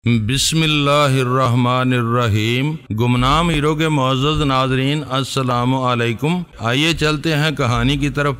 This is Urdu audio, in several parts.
بسم اللہ الرحمن الرحیم۔ گمنام ہیرو کے معزز ناظرین، السلام علیکم۔ آئیے چلتے ہیں کہانی کی طرف۔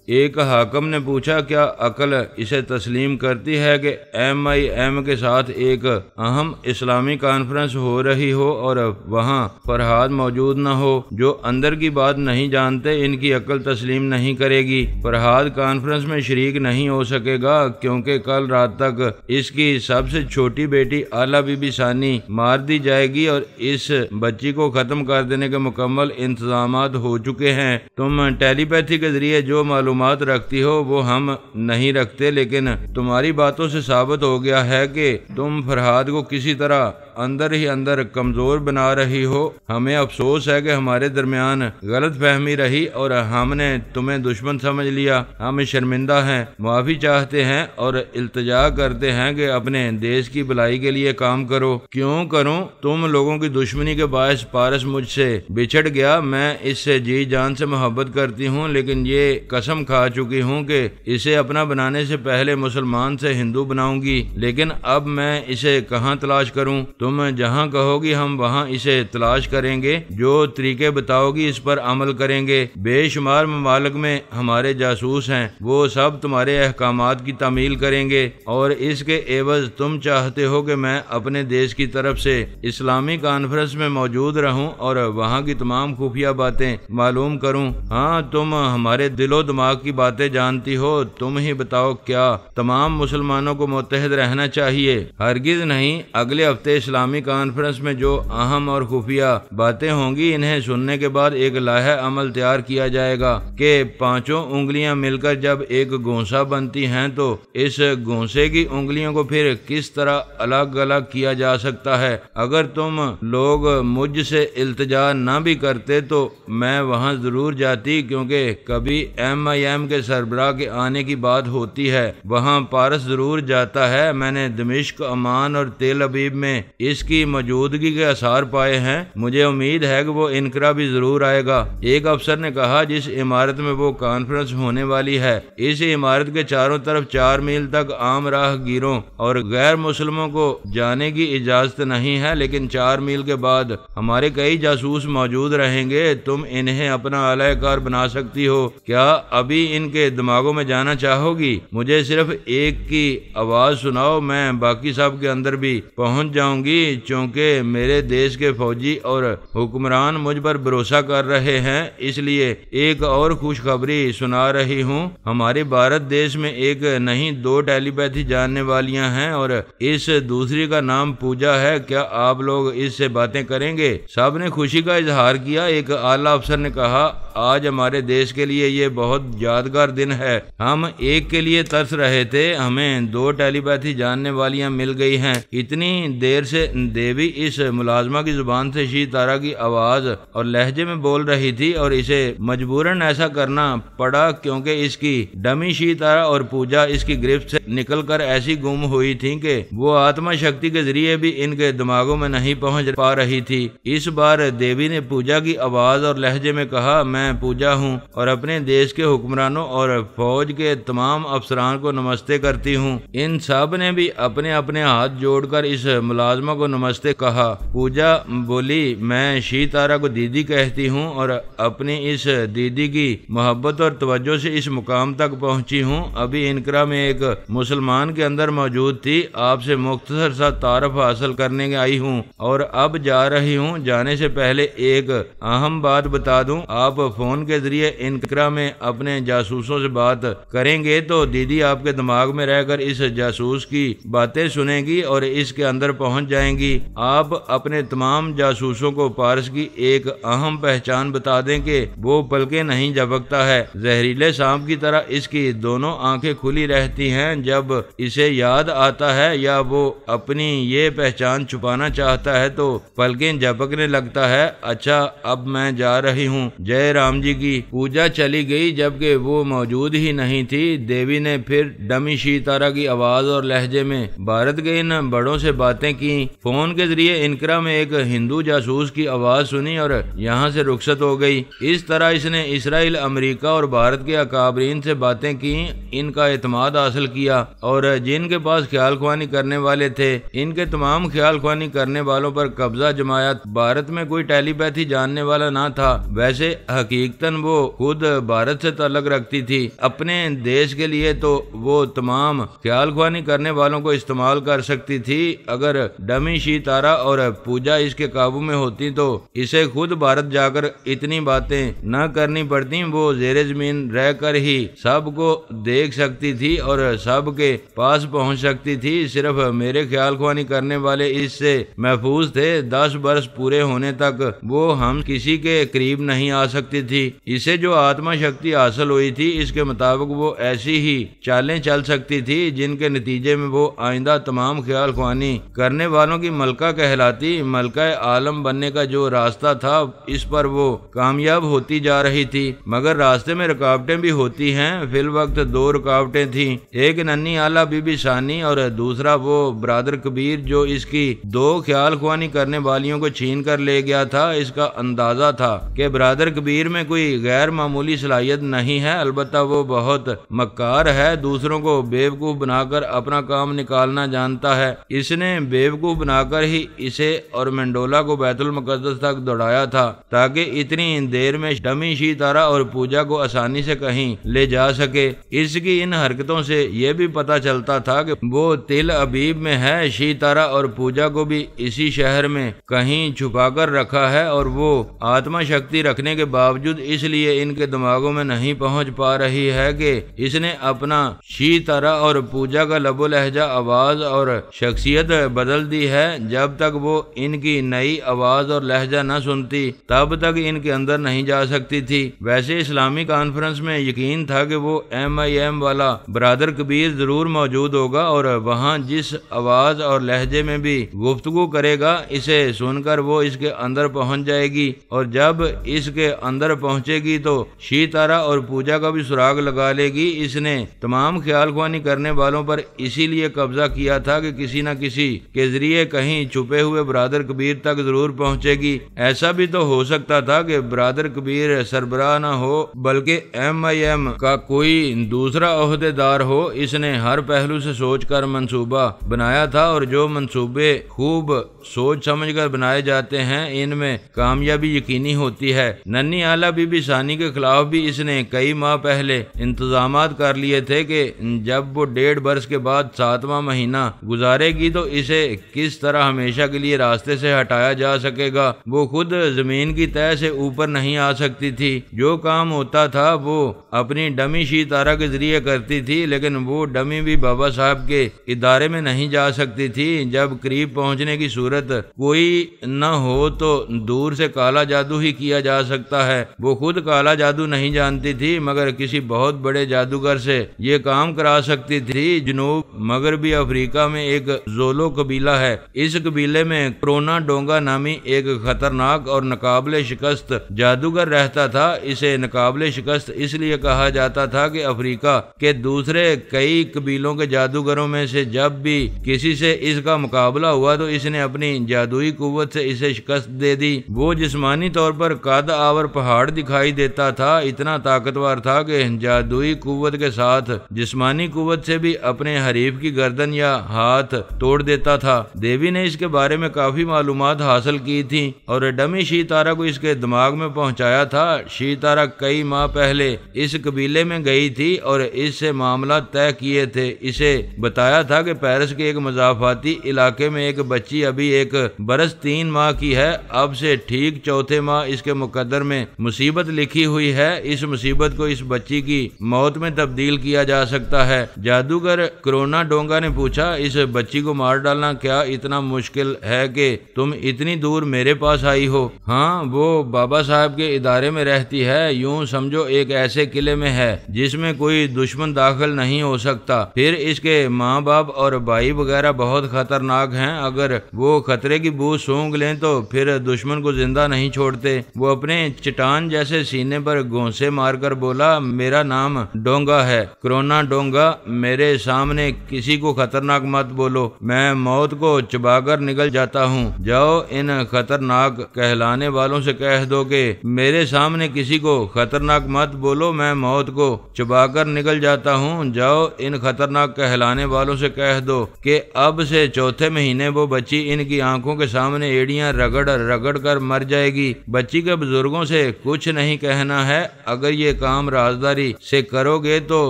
ایک حاکم نے پوچھا، کیا عقل اسے تسلیم کرتی ہے کہ MIM کے ساتھ ایک اہم اسلامی کانفرنس ہو رہی ہو اور وہاں فرحاد موجود نہ ہو؟ جو اندر کی بات نہیں جانتے ان کی عقل تسلیم نہیں کرے گی۔ فرحاد کانفرنس میں شریک نہیں ہو سکے گا کیونکہ کل رات تک اس کی سب سے چھوٹی بیٹی آلہ بی بی ثانی مار دی جائے گی اور اس بچی کو ختم کر دینے کے مکمل انتظامات ہو چکے ہیں۔ تم ٹیلی پیتھی کے ذریعے جو معلومات رکھتی ہو وہ ہم نہیں رکھتے، لیکن تمہاری باتوں سے ثابت ہو گیا ہے کہ تم فرحاد کو کسی طرح اندر ہی اندر کمزور بنا رہی ہو۔ ہمیں افسوس ہے کہ ہمارے درمیان غلط فہمی رہی اور ہم نے تمہیں دشمن سمجھ لیا۔ ہم شرمندہ ہیں، معافی چاہتے ہیں اور التجا کرتے ہیں کہ اپنے دیش کی بھلائی کے لیے کام کرو۔ کیوں کروں؟ تم لوگوں کی دشمنی کے باعث پارس مجھ سے بچھڑ گیا۔ میں اس سے جی جان سے محبت کرتی ہوں، لیکن یہ قسم کھا چکی ہوں کہ اسے اپنا بنانے سے پہلے مسلمان سے ہندو بناؤں گی۔ لیکن اب میں اسے کہاں تلاش کروں؟ تم جہاں کہو گی ہم وہاں اسے تلاش کریں گے۔ جو طریقے بتاؤ گی اس پر عمل کریں گے۔ بے شمار ممالک میں ہمارے جاسوس ہیں، وہ سب تمہارے احکامات کی تعمیل کریں گے اور اس کے عوض تم چاہتے ہو کہ میں اپنے دیش کی طرف سے اسلامی کانفرنس میں موجود رہوں اور وہاں کی تمام خفیہ باتیں معلوم کروں۔ ہاں، تم ہمارے دل و دماغ کی باتیں جانتی ہو۔ تم ہی بتاؤ، کیا تمام مسلمانوں کو متحد رہنا چاہیے؟ ہرگز نہیں۔ اگلے ہفتے اسلامی کانفرنس میں جو اہم اور خفیہ باتیں ہوں گی انہیں سننے کے بعد ایک لائحہ عمل تیار کیا جائے گا کہ پانچوں انگلیاں مل کر جب ایک گونسا بنتی ہیں تو اس گونسے کی انگلیوں کو پھر کس طرح الگ الگ کیا جا سکتا ہے۔ اگر تم لوگ مجھ سے التجا نہ بھی کرتے تو میں وہاں ضرور جاتی، کیونکہ کبھی MIM کے سربراہ کے آنے کی بات ہوتی ہے۔ وہاں پارس ضرور جاتا ہے۔ میں نے دمشق، عمان اور تل ابیب میں اس کی موجودگی کے آثار پائے ہیں۔ مجھے امید ہے کہ وہ انقرہ بھی ضرور آئے گا۔ ایک افسر نے کہا، جس عمارت میں وہ کانفرنس ہونے والی ہے اس عمارت کے چاروں طرف 4 میل تک عام راہ گیروں اور غیر مسلموں کو جانے کی اجازت نہیں ہے، لیکن 4 میل کے بعد ہمارے کئی جاسوس موجود رہیں گے۔ تم انہیں اپنا اعلی کار بنا سکتی ہو۔ کیا ابھی ان کے دماغوں میں جانا چاہو گی؟ مجھے صرف ایک کی آواز سناؤ، میں باقی سب کے اندر بھی پہنچ جاؤں گی۔ چونکہ میرے دیش کے فوجی اور حکمران مجھ پر بھروسہ کر رہے ہیں، اس لیے ایک اور خوشخبری سنا رہی ہوں۔ ہمارے بھارت دیش میں ایک نہیں 2 ٹیلی پیتھی جاننے والیاں ہیں اور اس دوسری کا نام پوجا ہے۔ کیا آپ لوگ اس سے باتیں کریں گے؟ سب نے خوشی کا اظہار کیا۔ ایک اعلیٰ افسر نے کہا، آج ہمارے دیش کے لیے یہ بہت یادگار دن ہے۔ ہم ایک کے لیے ترس رہے تھے، ہمیں 2 ٹیلی پیتھی جاننے والیاں مل گئی ہیں۔ اتنی دیر سے دیوی اس ملازمہ کی زبان سے شی تارا کی آواز اور لہجے میں بول رہی تھی اور اسے مجبوراً ایسا کرنا پڑا کیونکہ اس کی ڈمی شی تارا اور پوجا اس کی گرفت سے نکل کر ایسی گم ہوئی تھی کہ وہ آتما شکتی کے ذریعے بھی ان کے دماغوں میں نہیں پہنچ پا رہی تھی۔ اس بار دیوی نے پوجا کی آواز اور لہجے میں کہا، میں پوجا ہوں اور اپنے دیش کے حکمرانوں اور فوج کے تمام افسران کو نمستے کرتی ہوں۔ ان سب نے بھی اپنے اپنے ہاتھ جوڑ کر اس ملازمہ کو نمستے کہا۔ پوجا بولی، میں شی تارا کو دیدی کہتی ہوں اور اپنی اس دیدی کی محبت اور توجہ سے اس مقام تک پہنچی ہوں۔ ابھی انقرہ میں ایک مسلمان کے اندر موجود تھی، آپ سے مختصر سا تعارف حاصل کرنے آئی ہوں اور اب جا رہی ہوں۔ جانے سے پہلے ایک اہم بات بتا دوں، آپ فون کے ذریعے انقرہ میں اپنے جاسوسوں سے بات کریں گے تو دیدی آپ کے دماغ میں رہ کر اس جاسوس کی باتیں سنیں گی اور اس کے اندر پہنچ جائیں گی۔ آپ اپنے تمام جاسوسوں کو پارس کی ایک اہم پہچان بتا دیں کہ وہ پلکیں نہیں جھپکتا ہے، زہریلے سانپ کی طرح اس کی دونوں آنکھیں کھلی رہتی ہیں۔ جب اسے یاد آتا ہے یا وہ اپنی یہ پہچان چھپانا چاہتا ہے تو پلکیں جھپکنے لگتا ہے۔ اچھا، اب میں جا رہی ہوں۔ جے رام جی کی۔ پوجا چلی گئی جبکہ وہ موجود ہی نہیں تھی۔ دیوی نے پھر ڈمی شی تارا کی آواز اور لہجے میں بھارت کے ان بڑوں سے باتیں کی فون کے ذریعے انقرہ میں ایک ہندو جاسوس کی آواز سنی اور یہاں سے رخصت ہو گئی۔ اس طرح اس نے اسرائیل، امریکہ اور بھارت کے اکابرین سے باتیں کی، ان کا اعتماد حاصل کیا اور جن کے پاس خیال خوانی کرنے والے تھے ان کے تمام خیال خوانی کرنے والوں پر قبضہ جمایا۔ بھارت میں کوئی ٹیلی پیتھی جاننے والا نہ تھا، ویسے حقیقتاً وہ خود بھارت سے تعلق رکھتی تھی، اپنے دیش کے لیے تو وہ تمام خیال خوانی کرنے والوں کو استعمال کر سکتی تھی۔ اگر ڈمی شی تارا اور پوجا اس کے قابو میں ہوتی تو اسے خود بھارت جا کر اتنی باتیں نہ کرنی پڑتی، وہ زیر زمین رہ کر ہی سب کو دیکھ سکتی تھی اور سب کے پاس پہنچ سکتی تھی۔ صرف میرے خیال خوانی کرنے والے اس سے محفوظ تھے، 10 برس پورے ہونے تک وہ ہم کسی کے قریب نہیں آ سکتی تھی۔ اسے جو آتما شکتی حاصل ہوئی تھی اس کے مطابق وہ ایسی ہی چالیں چل سکتی تھی جن کے نتیجے میں وہ آئندہ تمام خیال خوانی کرنے والوں کی ملکہ کہلاتی۔ ملکہ عالم بننے کا جو راستہ تھا اس پر وہ کامیاب ہوتی جا رہی تھی، مگر راستے میں رکاوٹیں بھی ہوتی ہیں۔ فی الوقت 2 رکاوٹیں تھیں، ایک ننھی آلا بی بی ثانی اور دوسرا وہ برادر کبیر جو اس کی 2 خیال خوانی کرنے والیوں کو چھین کر لے گیا تھا۔ اس کا اندازہ تھا کہ برادر کبیر میں کوئی غیر معمولی صلاحیت نہیں ہے، البتہ وہ بہت مکار ہے، دوسروں کو بیوقوف بنا کر اپنا کام نکالنا جانتا ہے۔ اس نے بیوقوف بنا کر ہی اسے اور مینڈولا کو بیت المقدس تک دوڑایا تھا تاکہ اتنی دیر میں ڈمی شی تارا اور پوجا کو آسانی سے کہیں لے جا سکے۔ اس کی ان حرکتوں سے یہ بھی پتا چلتا تھا کہ وہ تل ابیب میں ہے، شی تارا اور پوجا کو بھی اسی شہر میں کہیں چھپا کر رکھا ہے اور وہ آتما شکتی رکھنے کے باوجود اس لیے ان کے دماغوں میں نہیں پہنچ پا رہی ہے کہ اس نے اپنا شی تارا اور پوجا کا لب و لہجہ، آواز اور شخصیت بدل دی ہے۔ جب تک وہ ان کی نئی آواز اور لہجہ نہ سنتی تب تک ان کے اندر نہیں جا سکتی تھی۔ ویسے اسلامی کانفرنس میں یقین تھا کہ وہ MIM والا برادر کبیر ضرور موجود ہوگا اور وہاں جس آواز اور لہجے میں بھی گفتگو کرے گا اسے سن کر وہ اس کے اندر پہنچ جائے گی اور جب اس کے اندر پہنچے گی تو شی تارا اور پوجا کا بھی سراغ لگا لے گی۔ اس نے تمام خیال خوانی کرنے والوں پر اسی لیے قبضہ کیا تھا کہ کسی نہ کسی کے ذریعے کہیں چھپے ہوئے برادر کبیر تک ضرور پہنچے گی۔ ایسا بھی تو ہو سکتا تھا کہ برادر کبیر سربراہ نہ ہو بلکہ MIM کا کوئی دوسرا عہدے دار ہو۔ اس نے ہر پہلو سے سوچ کر منصوبہ بنایا تھا اور جو منصوبے خوب سوچ سمجھ کر بنائے جاتے ہیں ان میں کامیابی یقینی ہوتی ہے۔ ننھی آلا بی بی ثانی کے خلاف بھی اس نے کئی ماہ پہلے انتظامات کر لیے تھے کہ جب وہ 1.5 برس کے بعد 7واں مہینہ گزارے گی تو اسے کس طرح ہمیشہ کے لیے راستے سے ہٹایا جا سکے گا۔ وہ خود زمین کی تہہ سے اوپر نہیں آ سکتی تھی، جو کام ہوتا تھا وہ اپنی ڈمی شی تارا کے ذریعے کرتی تھی، لیکن وہ ڈمی بھی بابا صاحب کے ادارے میں نہیں جا سکتی تھی۔ جب قریب پہنچنے کی صورت کوئی نہ ہو تو دور سے کالا جادو ہی کیا جا سکتا ہے۔ وہ خود کالا جادو نہیں جانتی تھی مگر کسی بہت بڑے جادوگر سے یہ کام کرا سکتی تھی۔ جنوب مغربی افریقہ میں ایک زولو قبیلہ ہے، اس قبیلے میں کرونا ڈونگا نامی ایک خطرناک اور ناقابل شکست جادوگر رہتا تھا۔ اسے ناقابل شکست اس لیے کہا جاتا تھا کہ افریقہ کے دوسرے کئی قبیلوں کے جادوگروں میں سے جب بھی کسی سے اس کا مقابلہ ہوا تو اس نے اپنی جادوئی قوت سے اسے شکست دے دی۔ وہ جسمانی طور پر قد آور پہاڑ دکھائی دیتا تھا، اتنا طاقتور تھا کہ جادوئی قوت کے ساتھ جسمانی قوت سے بھی اپنے حریف کی گردن یا ہاتھ توڑ دیتا تھا۔ دیوی نے اس کے بارے میں کافی معلومات حاصل کی تھی اور ڈمی شی تارا کو اس کے دماغ میں پہنچایا تھا۔ شی تارا کئی ماہ پہلے اس قبیلے میں گئی تھی اور اس سے معاملات طے کیے تھے۔ اسے بتایا تھا کہ پیرس کے ایک مضافاتی علاقے میں ایک بچی ابھی 1 برس 3 ماہ کی ہے، اب سے ٹھیک 4تھے ماہ اس کے مقدر میں مصیبت لکھی ہوئی ہے۔ اس مصیبت کو اس بچی کی موت میں تبدیل کیا جا سکتا ہے۔ جادوگر کرونا ڈونگا نے پوچھا، اس بچی کو مار ڈالنا کیا اتنا مشکل ہے کہ تم اتنی دور میرے پاس آئی ہو؟ ہاں، وہ بابا صاحب کے ادارے میں رہتی ہے، یوں سمجھو ایک ایسے قلعے میں ہے جس میں کوئی دشمن داخل نہیں ہو سکتا۔ پھر اس کے ماں باپ اور بھائی وغیرہ بہت خطرناک ہیں، اگر وہ خطرے کی بو سونگ لیں تو پھر دشمن کو زندہ نہیں چھوڑتے۔ وہ اپنے چٹان جیسے سینے پر گھونسے مار کر بولا، میرا نام ڈونگا ہے، کرونا ڈونگا، میرے سامنے کسی کو خطرناک مت بولو، میں موت کو چبا کر نکل جاتا ہوں۔ جاؤ ان خطرناک کہلانے والوں سے کہہ دو کہ میرے سامنے کسی کو خطرناک مت بولو، میں موت کو چبا کر نکل جاتا ہوں۔ جاؤ ان خطرناک کہلانے والوں سے کہہ دو کہ اب سے چوتھے مہینے وہ بچی ان کی آنکھوں کے سامنے ایڑیاں رگڑ رگڑ کر مر جائے گی۔ بچی کے بزرگوں سے کچھ نہیں کہنا ہے، اگر یہ کام رازداری سے کرو گے تو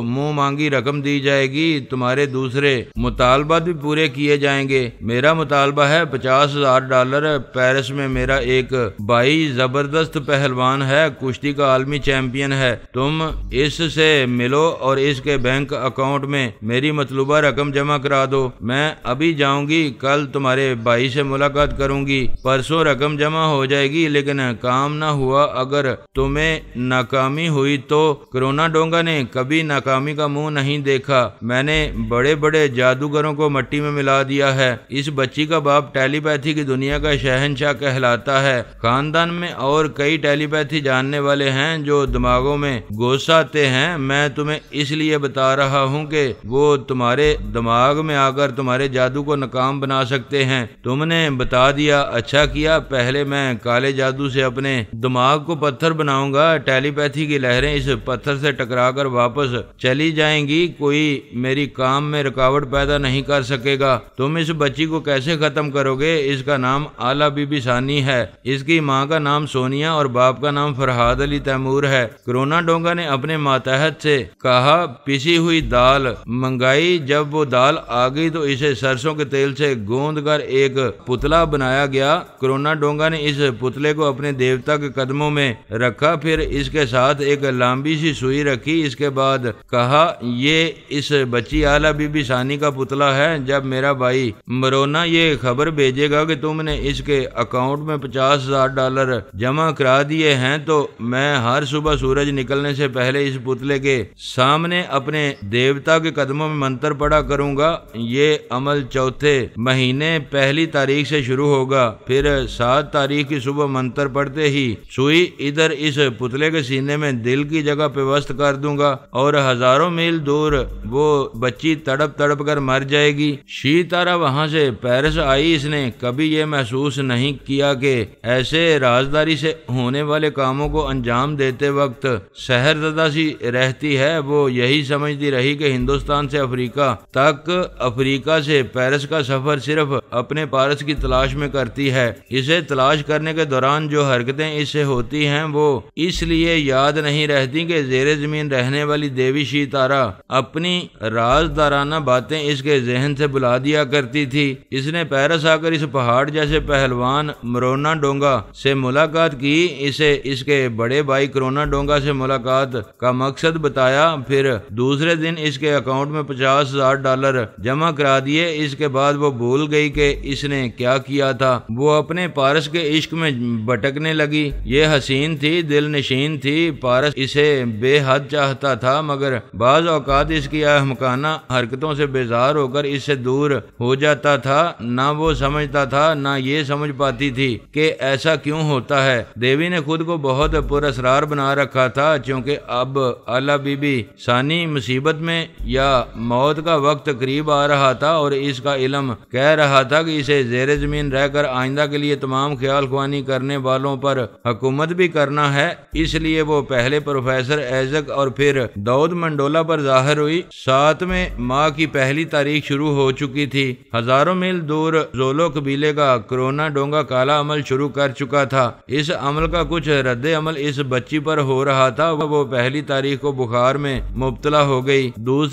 منہ مانگی رقم دی جائے گی، تمہارے دوسرے مطالبات بھی پورے کیے جائیں گے۔ میرا مطالبہ ہے $50,000۔ پیرس میں میرا ایک بھائی زبردست پہلوان ہے، کشتی کا عالمی چیمپئن ہے، تم اس سے ملو اور اس کے بینک اکاؤنٹ میں میری مطلوبہ رقم جمع کرا دو۔ میں ابھی جاؤں گی، کل تمہارے بھائی سے ملاقات کروں گی، پرسوں رقم جمع ہو جائے گی، لیکن کام نہ ہوا، اگر تمہیں ناکامی ہوئی تو کرونا ڈونگا نے کبھی ناکامی کا منہ نہیں دیکھا، میں نے بڑے بڑے جادوگروں کو مٹی میں ملا دیا ہے۔ اس بچی کا باپ ٹیلی پیتھی کی دنیا کا شہنشاہ کہلاتا ہے، خاندان میں اور کئی ٹیلی پیتھی جاننے والے ہیں جو دماغوں میں گھساتے ہیں، میں تمہیں اس لیے بتا رہا ہوں کہ وہ تمہارے دماغ میں آ کر تمہارے جادو کو ناکام بنا سکتے ہیں۔ تم نے بتا دیا، اچھا کیا، پہلے میں کالے جادو سے اپنے دماغ کو پتھر بناؤں گا، ٹیلی پیتھی کی لہریں اس پتھر سے ٹکرا کر واپس چلی جائیں گی، کوئی میری کام میں رکاوٹ پیدا نہیں کر سکے گا۔ تم اس بچی کو کیسے ختم کرو گے؟ اس کا نام آلا بی بی ثانی ہے، اس کی ماں کا نام سونیا اور باپ کا نام فرہاد علی تیمور ہے۔ کرونا ڈونگا نے اپنے ماتحت سے کہا، پسی ہوئی دال منگائی، جب وہ دال آ گئی تو اسے سرسوں کے تیل سے گوندھ کر ایک پتلا بنایا گیا۔ کرونا ڈونگا نے اس پتلے کو اپنے دیوتا کے قدموں میں رکھا، پھر اس کے ساتھ ایک لمبی سی سوئی رکھی، اس کے بعد کہا، یہ اس بچی آلا بی بی ثانی کا پتلا ہے، جب میرا بھائی مرونا یہ خبر بھیجے گا کہ تم نے اس کے اکاؤنٹ میں $50,000 جمع کرا دیے ہیں تو میں ہر صبح سورج نکلنے سے پہلے اس پتلے کے سامنے اپنے دیوتا کے قدموں میں منتر پڑا کروں گا۔ یہ عمل چوتھے مہینے 1 تاریخ سے شروع ہوگا، پھر 7 تاریخ کی صبح منتر پڑھتے ہی سوئی ادھر اس پتلے کے سینے میں دل کی جگہ پیوست کر دوں گا اور ہزاروں میل دور وہ بچی تڑپ تڑپ کر مر جائے گی۔ شی تارا وہاں سے پیرس آئی، اس نے کبھی یہ محسوس نہیں کیا کہ ایسے رازداری سے ہونے والے کاموں کو انجام دیتے وقت سحرزدہ سی رہتی ہے۔ وہ یہی سمجھتی رہی کہ ہندوستان سے افریقہ تک، افریقہ سے پیرس کا سفر صرف اپنے پارس کی تلاش میں کرتی ہے۔ اسے تلاش کرنے کے دوران جو حرکتیں اس سے ہوتی ہیں وہ اس لیے یاد نہیں رہتی کہ زیر زمین رہنے والی دیوی شی تارا اپنی رازدارانہ باتیں اس کے ذہن سے بلا دیا کرتی تھی۔ اس نے پیرس آ کر اس پہاڑ جیسے پہلوان مرونا ڈونگا سے ملاقات کی، اسے اس کے بڑے بھائی کرونا ڈونگا سے ملاقات کا مقصد بتایا، پھر دوسرے دن اس کے اکاؤنٹ میں $50,000 جمع کرا دیے۔ اس کے بعد وہ بھول گئی کہ اس نے کیا کیا تھا، وہ اپنے پارس کے عشق میں بھٹکنے لگی۔ یہ حسین تھی، دل نشین تھی، پارس اسے بے حد چاہتا تھا، مگر بعض اوقات اس کی احمقانہ حرکتوں سے بیزار ہو کر اس سے دور ہو جاتا تھا۔ نہ وہ سمجھتا تھا، نہ یہ سمجھ پاتی تھی کہ ایسا کیوں ہوتا ہے۔ دیوی نے خود کو بہت پر اسرار بنا رکھا تھا، چونکہ اب آلا بی بی ثانی مصیبت میں یا موت کا وقت قریب آ رہا تھا اور اس کا علم کہہ رہا تھا کہ اسے زیر زمین رہ کر آئندہ کے لیے تمام خیال خوانی کرنے والوں پر حکومت بھی کرنا ہے۔ اس لیے وہ پہلے پروفیسر ایزک اور پھر داؤد منڈولا پر ظاہر ہوئی۔ 7ویں ماہ کی 1 تاریخ شروع ہو چکی تھی۔ ہزاروں میل دور زولو قبیلے کا کرونا ڈونگا کالا عمل شروع کر چکا تھا۔ اس عمل کا کچھ رد عمل اس بچی پر ہو رہا تھا۔ وہ 1 تاریخ کو بخار میں مبتلا ہو گئی، 2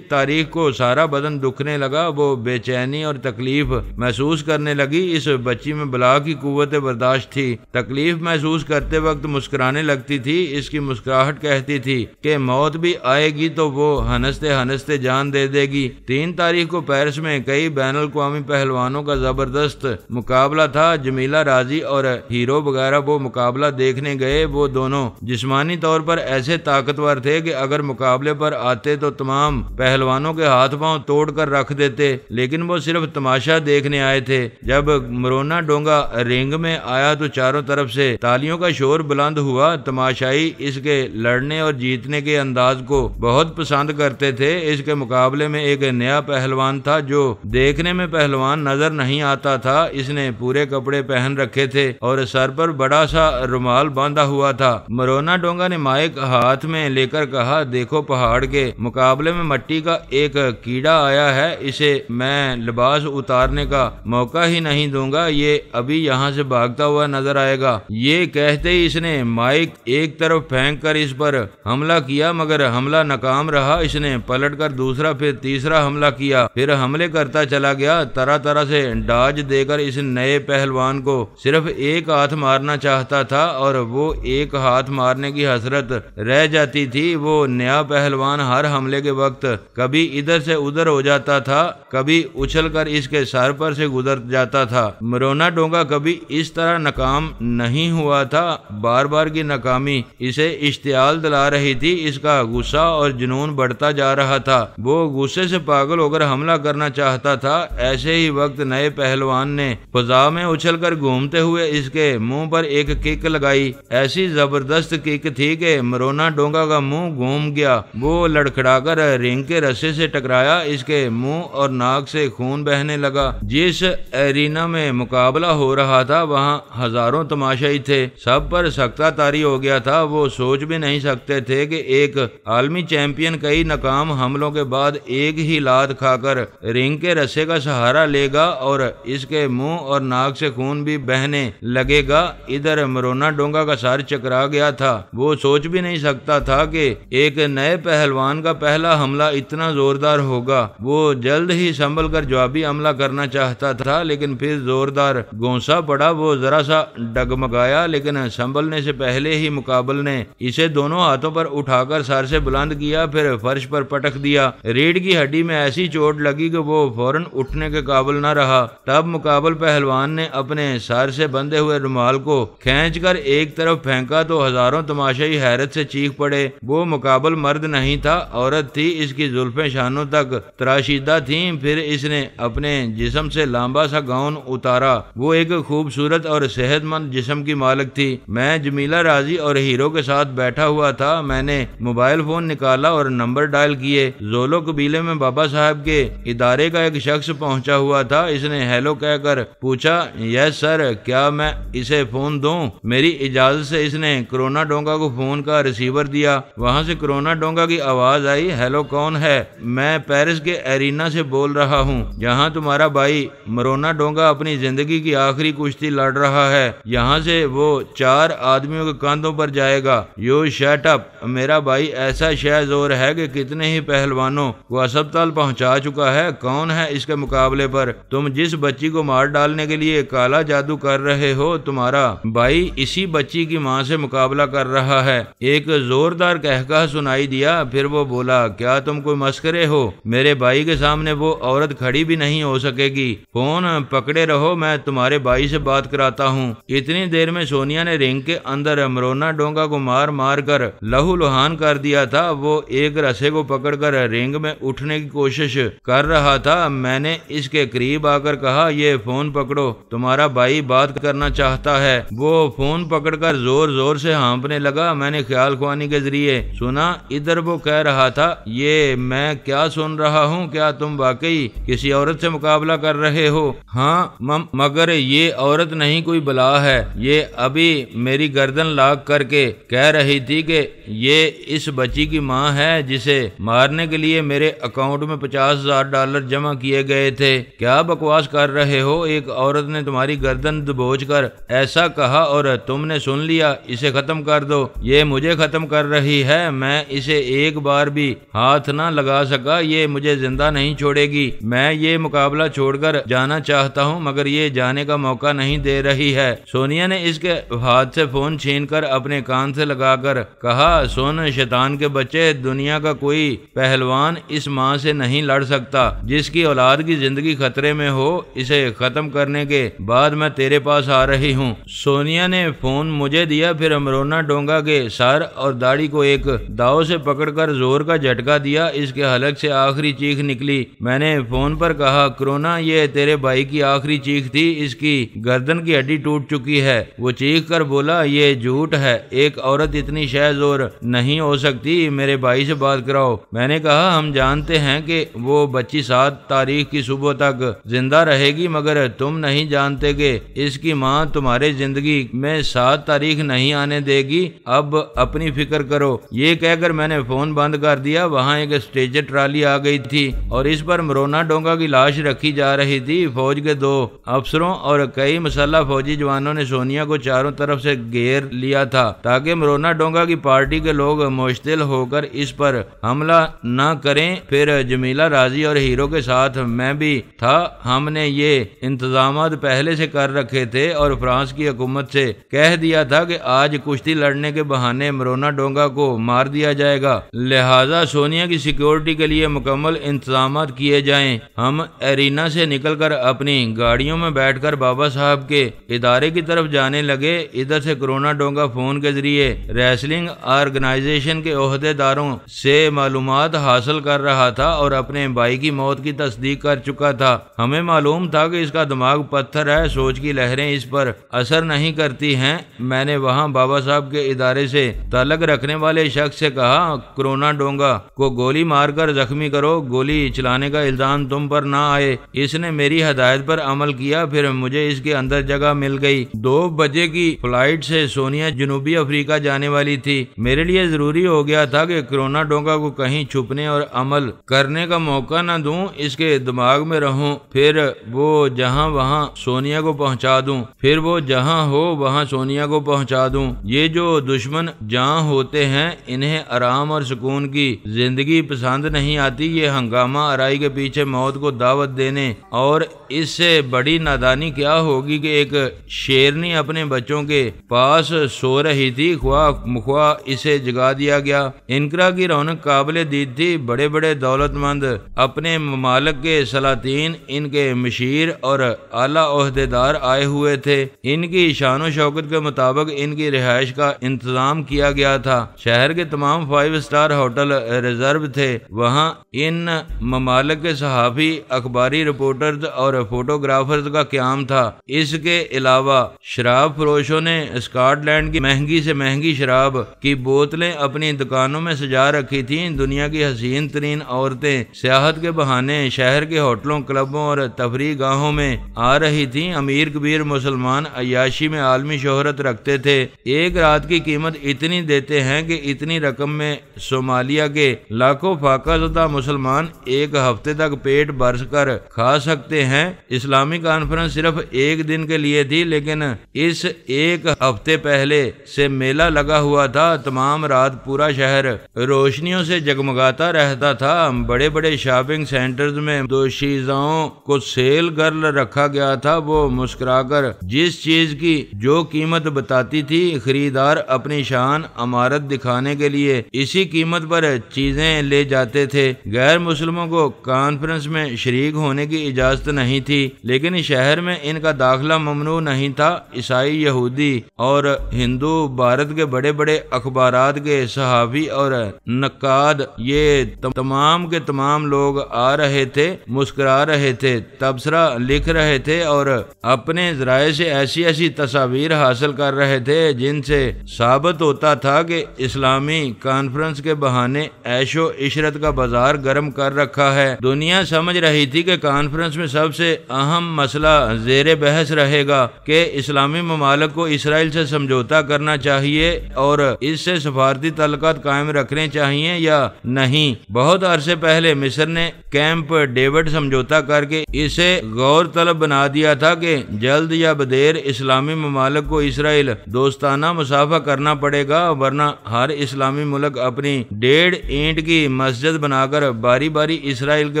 تاریخ کو سارا بدن دکھنے لگا، وہ بے چینی اور تکلیف محسوس کرنے لگی۔ اس بچی میں بلا کی قوت برداشت تھی، تکلیف محسوس کرتے وقت مسکرانے لگتی تھی۔ اس کی مسکراہٹ کہتی تھی کہ موت بھی آئے گی تو وہ ہنستے ہنستے جان دے دے گی۔ 3 تاریخ کو پیرس میں کئی بین الاقوامی پہلوانوں کا زبردست مقابلہ تھا، جمیلہ راضی اور ہیرو وغیرہ وہ مقابلہ دیکھنے گئے۔ وہ دونوں جسمانی طور پر ایسے طاقتور تھے کہ اگر مقابلے پر آتے تو تمام پہلوانوں کے ہاتھ پاؤں توڑ کر رکھ دیتے، لیکن وہ صرف تماشا دیکھنے آئے تھے۔ جب مرونا ڈونگا رنگ میں آیا تو چاروں طرف سے تالیوں کا شور بلند ہوا۔ تماشائی اس کے لڑنے اور جیتنے کے انداز کو بہت پسند کرتے تھے۔ اس کے مقابلے میں ایک نیا پہلوان تھا جو دیکھنے میں پہلوان پہلوان نظر نہیں آتا تھا۔ اس نے پورے کپڑے پہن رکھے تھے اور سر پر بڑا سا رومال باندھا ہوا تھا۔ مرونا ڈونگا نے مائک ہاتھ میں لے کر کہا، دیکھو پہاڑ کے مقابلے میں مٹی کا ایک کیڑا آیا ہے، اسے میں لباس اتارنے کا موقع ہی نہیں دوں گا، یہ ابھی یہاں سے بھاگتا ہوا نظر آئے گا۔ یہ کہتے ہی اس نے مائک ایک طرف پھینک کر اس پر حملہ کیا، مگر حملہ ناکام رہا۔ اس نے پلٹ کر دوسرا پھر تیسرا حملہ کیا، پھر حملے کرتا چلا گیا۔ طرح طرح سے ڈاج دے کر اس نئے پہلوان کو صرف ایک ہاتھ مارنا چاہتا تھا، اور وہ ایک ہاتھ مارنے کی حسرت رہ جاتی تھی۔ وہ نیا پہلوان ہر حملے کے وقت کبھی ادھر سے ادھر ہو جاتا تھا، کبھی اچھل کر اس کے سر پر سے گزر جاتا تھا۔ مرونا ڈونگا کبھی اس طرح ناکام نہیں ہوا تھا۔ بار بار کی ناکامی اسے اشتعال دلا رہی تھی۔ اس کا غصہ اور جنون بڑھتا جا رہا تھا۔ وہ غصے سے پاگل ہو کر حملہ کرنا چاہتا تھا۔ ایسے ہی وقت نئے پہلوان نے فضا میں اچھل کر گھومتے ہوئے اس کے منہ پر ایک کک لگائی۔ ایسی زبردست کک تھی کہ مرونا ڈونگا کا منہ گھوم گیا۔ وہ لڑکھڑا کر رنگ کے رسے سے ٹکرایا، اس کے منہ اور ناک سے خون بہنے لگا۔ جس ایرینا میں مقابلہ ہو رہا تھا وہاں ہزاروں تماشائی تھے، سب پر سکتہ طاری ہو گیا تھا۔ وہ سوچ بھی نہیں سکتے تھے کہ ایک عالمی چیمپئن کئی ناکام حملوں کے بعد ایک ہی لات کھا کر رنگ کے رسے کا سہارا لے گا اور اس کے منہ اور ناک سے خون بھی بہنے لگے گا۔ ادھر مرونا ڈونگا کا سر چکرا گیا تھا۔ وہ سوچ بھی نہیں سکتا تھا کہ ایک نئے پہلوان کا پہلا حملہ اتنا زوردار ہوگا۔ وہ جلد ہی سنبھل کر جوابی حملہ کرنا چاہتا تھا، لیکن پھر زوردار گونسا پڑا۔ وہ ذرا سا ڈگمگایا، لیکن سنبھلنے سے پہلے ہی مقابل نے اسے دونوں ہاتھوں پر اٹھا کر سر سے بلند کیا، پھر فرش پر پٹک دیا۔ ریڑھ کی ہڈی میں ایسی چوٹ لگی کہ وہ فوراً اٹھنے کے قابل نہ رہا۔ تب مقابل پہلوان نے اپنے سر سے بندھے ہوئے رومال کو کھینچ کر ایک طرف پھینکا تو ہزاروں تماشائی حیرت سے چیخ پڑے۔ وہ مقابل مرد نہیں تھا، عورت تھی۔ اس کی زلفیں شانوں تک تراشیدہ تھیں۔ پھر اس نے اپنے جسم سے لمبا سا گاؤن اتارا۔ وہ ایک خوبصورت اور صحت مند جسم کی مالک تھی۔ میں جمیلہ راضی اور ہیرو کے ساتھ بیٹھا ہوا تھا۔ میں نے موبائل فون نکالا اور نمبر ڈائل کیے۔ زولو قبیلے میں بابا صاحب کے ادارے کا ایک شخص پہنچا ہوا تھا۔ اس نے ہیلو کہہ کر پوچھا، یس سر، کیا میں اسے فون دوں؟ میری اجازت سے اس نے کرونا ڈونگا کو فون کا ریسیور دیا۔ وہاں سے کرونا ڈونگا کی آواز آئی، ہیلو کون ہے؟ میں پیرس کے ایرینا سے بول رہا ہوں، جہاں تمہارا بھائی مرونا ڈونگا اپنی زندگی کی آخری کشتی لڑ رہا ہے۔ یہاں سے وہ 4 آدمیوں کے کاندھوں پر جائے گا۔ You shut up! میرا بھائی ایسا شہ زور ہے کہ کتنے ہی پہلوانوں کو ہسپتال پہنچا چکا ہے۔ کون ہے اس کے مقابلے پر؟ تم جس بچی کو مار ڈالنے کے لیے کالا جادو کر رہے ہو، تمہارا بھائی اسی بچی کی ماں سے مقابلہ کر رہا ہے۔ ایک زوردار کہکہا سنائی دیا۔ پھر وہ بولا، کیا تم کوئی مسخرے ہو؟ میرے بھائی کے سامنے وہ عورت کھڑی بھی نہیں ہو سکے گی۔ فون پکڑے رہو، میں تمہارے بھائی سے بات کراتا ہوں۔ اتنی دیر میں سونیا نے رنگ کے اندر مرونا ڈونگا کو مار مار کر لہو لہان کر دیا تھا۔ وہ ایک رسے کو پکڑ کر رنگ میں اٹھنے کی کوشش کر رہا تھا۔ میں نے اس کے قریب آ کر کہا، یہ فون پکڑو، تمہارا بھائی بات کرنا چاہتا ہے۔ وہ فون پکڑ کر زور زور سے ہانپنے لگا۔ میں نے خیال خوانی کے ذریعے سنا، ادھر وہ کہہ رہا تھا، یہ میں کیا سن رہا ہوں؟ کیا تم واقعی کسی عورت سے مقابلہ کر رہے ہو؟ ہاں، مگر یہ عورت نہیں، کوئی بلا ہے۔ یہ ابھی میری گردن لاک کر کے کہہ رہی تھی کہ یہ اس بچی کی ماں ہے جسے مارنے کے لیے میرے اکاؤنٹ میں $50,000 جمع کیے گئے تھے۔ کیا بکواس کر رہے ہو؟ ایک عورت نے تمہاری گردن دبوچ کر ایسا کہا اور تم نے سن لیا۔ اسے ختم کر دو۔ یہ مجھے ختم کر رہی ہے۔ میں اسے ایک بار بھی ہاتھ نہ لگا سکا، یہ مجھے زندہ نہیں چھوڑے گی۔ میں یہ مقابلہ چھوڑ کر جانا چاہتا ہوں، مگر یہ جانے کا موقع نہیں دے رہی ہے۔ سونیا نے اس کے ہاتھ سے فون چھین کر اپنے کان سے لگا کر کہا، سن شیطان کے بچے، دنیا کا کوئی پہلوان اس ماں سے نہیں لڑ سکتا۔ جس کی اولاد کی زندگی خطرے میں ہو، اسے ختم کرنے کے بعد میں تیرے پاس آ رہی ہوں۔ سونیا نے فون مجھے دیا، پھر مرونا ڈونگا کے سر اور داڑھی کو ایک داؤ سے پکڑ کر زور کا جھٹکا دیا۔ اس کے حلق سے آخری چیخ نکلی۔ میں نے فون پر کہا، کرونا، یہ تیرے بھائی کی آخری چیخ تھی، اس کی گردن کی ہڈی ٹوٹ چکی ہے۔ وہ چیخ کر بولا، یہ جھوٹ ہے، ایک عورت اتنی شہ زور نہیں ہو سکتی، میرے بھائی سے بات کراؤ۔ میں نے کہا، ہم جانتے ہیں کہ وہ بچی 7 تاریخ کی صبح صبح تک زندہ رہے گی، مگر تم نہیں جانتے کہ اس کی ماں تمہارے زندگی میں 7 تاریخ نہیں آنے دے گی۔ اب اپنی فکر کرو۔ یہ کہہ کر میں نے فون بند کر دیا۔ وہاں ایک اسٹریچر ٹرالی آ گئی تھی اور اس پر مرونا ڈونگا کی لاش رکھی جا رہی تھی۔ فوج کے 2 افسروں اور کئی مسلح فوجی جوانوں نے سونیا کو چاروں طرف سے گھیر لیا تھا تاکہ مرونا ڈونگا کی پارٹی کے لوگ مشتعل ہو کر اس پر حملہ نہ کریں۔ پھر جمیلہ راضی اور ہیرو کے ساتھ میں بھی تھا۔ ہم نے یہ انتظامات پہلے سے کر رکھے تھے اور فرانس کی حکومت سے کہہ دیا تھا کہ آج کشتی لڑنے کے بہانے مرونا ڈونگا کو مار دیا جائے گا، لہذا سونیا کی سیکیورٹی کے لیے مکمل انتظامات کیے جائیں۔ ہم ایرینا سے نکل کر اپنی گاڑیوں میں بیٹھ کر بابا صاحب کے ادارے کی طرف جانے لگے۔ ادھر سے مرونا ڈونگا فون کے ذریعے ریسلنگ آرگنائزیشن کے عہدے داروں سے معلومات حاصل کر رہا تھا اور اپنے بھائی کی موت کی تصدیق کر چکا تھا۔ ہمیں معلوم تھا کہ اس کا دماغ پتھر ہے، سوچ کی لہریں اس پر اثر نہیں کرتی ہیں۔ میں نے وہاں بابا صاحب کے ادارے سے تعلق رکھنے والے شخص سے کہا، مرونا ڈونگا کو گولی مار کر زخمی کرو، گولی چلانے کا الزام تم پر نہ آئے۔ اس نے میری ہدایت پر عمل کیا۔ پھر مجھے اس کے اندر جگہ مل گئی۔ 2 بجے کی فلائٹ سے سونیا جنوبی افریقہ جانے والی تھی۔ میرے لیے ضروری ہو گیا تھا کہ مرونا ڈونگا کو کہیں چھپنے اور عمل کرنے کا موقع نہ دوں، اس کے دماغ میں رہوں، پھر وہ جہاں وہاں سونیا کو پہنچا دوں، پھر وہ جہاں ہو وہاں سونیا کو پہنچا دوں۔ یہ جو دشمن جاں ہوتے ہیں انہیں آرام اور سکون کی زندگی پسند نہیں آتی۔ یہ ہنگامہ آرائی کے پیچھے موت کو دعوت دینے اور اس سے بڑی نادانی کیا ہوگی کہ ایک شیرنی اپنے بچوں کے پاس سو رہی تھی، خواہ اسے جگا دیا گیا۔ انقرہ کی رونق قابل دید تھی۔ بڑے بڑے دولت مند اپنے ممالک کے سلاطین، ان کے مشیر اور اعلیٰ عہدیدار آئے ہوئے تھے۔ ان کی شان و شوکت کے مطابق ان کی رہائش کا انتظام کیا گیا تھا۔ شہر کے تمام 5 اسٹار ہوٹل ریزرو تھے۔ وہاں ان ممالک کے صحافی، اخباری رپورٹرز اور فوٹوگرافرز کا قیام تھا۔ اس کے علاوہ شراب فروشوں نے اسکاٹ لینڈ کی مہنگی سے مہنگی شراب کی بوتلیں اپنی دکانوں میں سجا رکھی تھیں۔ دنیا کی حسین ترین عورتیں سیاحت کے بہانے شہر کے ہوٹلوں، کلبوں اور تفریح گاہوں میں آ رہی تھیں۔ امیر کبیر مسلمان عیاشی میں عالمی شہرت رکھتے تھے۔ ایک رات کی قیمت اتنی دیتے ہیں کہ اتنی رقم میں صومالیہ کے لاکھوں فاقہ زدہ مسلمان ایک ہفتے تک پیٹ بھر کر کھا سکتے ہیں۔ اسلامی کانفرنس صرف 1 دن کے لیے تھی، لیکن اس 1 ہفتے پہلے سے میلہ لگا ہوا تھا۔ تمام رات پورا شہر روشنیوں سے جگمگاتا رہتا تھا۔ بڑے بڑے شاپنگ سینٹرز میں دوشیزاؤں کو سیل کر رکھا گیا تھا۔ وہ مسکرا کر جس چیز کی جو قیمت بتاتی تھی، خریدار اپنی شان عمارت دکھانے کے لیے اسی قیمت پر چیزیں لے جاتے تھے۔ غیر مسلموں کو کانفرنس میں شریک ہونے کی اجازت نہیں تھی، لیکن شہر میں ان کا داخلہ ممنوع نہیں تھا۔ عیسائی، یہودی اور ہندو، بھارت کے بڑے بڑے اخبارات کے صحافی اور نقاد، یہ تمام کے تمام لوگ آ رہے تھے، مسکرا رہے تھے، تبصرہ لکھ رہے تھے اور اپنے ذرائع سے ایسی ایسی تصاویر حاصل کر رہے تھے جن سے ثابت ہوتا تھا کہ اسلامی کانفرنس کے بہانے عیش و عشرت کا بازار گرم کر رکھا ہے۔ دنیا سمجھ رہی تھی کہ کانفرنس میں سب سے اہم مسئلہ زیر بحث رہے گا کہ اسلامی ممالک کو اسرائیل سے سمجھوتا کرنا چاہیے اور اس سے سفارتی تعلقات قائم رکھنے چاہیے یا نہیں۔ بہت عرصے پہلے مصر نے کیمپ ڈیوڈ سمجھوتا کر کے اسے غور طلب بنا دیا تھا کہ جلد یا بدیر اسلامی ممالک کو اسرائیل دوستانہ مصافحہ کرنا پڑے گا، ورنہ ہر اسلامی ملک اپنی 1.5 اینٹ کی مسجد بنا کر باری باری اسرائیل کے